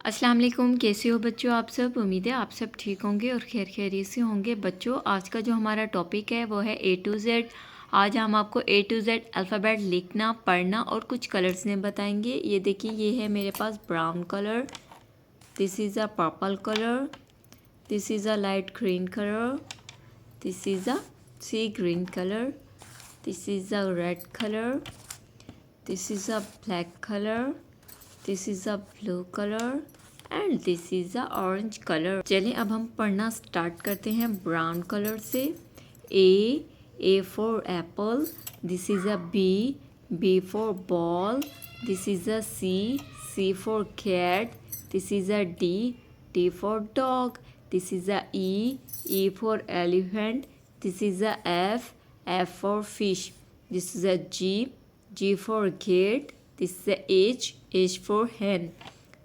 अस्सलाम वालेकुम। कैसे हो बच्चों आप सब? उम्मीद है आप सब ठीक होंगे और खैर खैरियत से होंगे। बच्चों आज का जो हमारा टॉपिक है वो है ए टू जेड। आज हम आपको ए टू जेड अल्फ़ाबेट लिखना, पढ़ना और कुछ कलर्स में बताएंगे। ये देखिए, ये है मेरे पास brown colour, this is a purple colour, this is a light green colour, this is a sea green colour, this is a red colour, this is a black colour, this is a blue colour and this is a orange colour. चलिए अब हम पढ़ना start करते हैं brown colour से। A for apple, this is a B for ball, this is a C for cat, this is a D for dog, this is a E for elephant, this is a F for fish, this is a G for gate, this is a H for hen,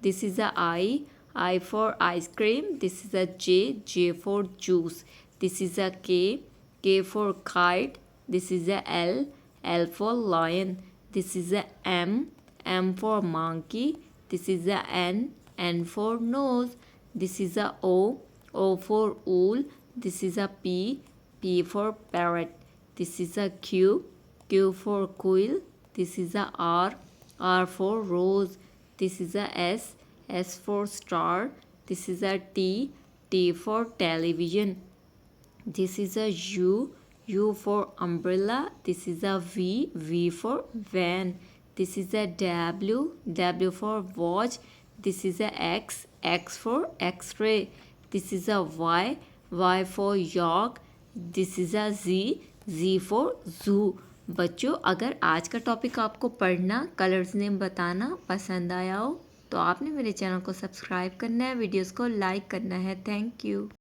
this is a I for ice cream, this is a J for juice, this is a K for kite, this is a L for lion, this is a M for monkey, this is a N for nose, this is a O for owl, this is a P for parrot, this is a Q for quill, this is a R for rose, this is a S for star, this is a T for television, this is a U for umbrella, this is a V for van, this is a W for watch, this is a X for x-ray, this is a Y for york, this is a Z for zoo। बच्चों अगर आज का topic आपको पढ़ना, colours name बताना पसंद आया हो तो आपने मेरे चैनल को सब्सक्राइब करना है, वीडियोस को लाइक करना है। Thank you.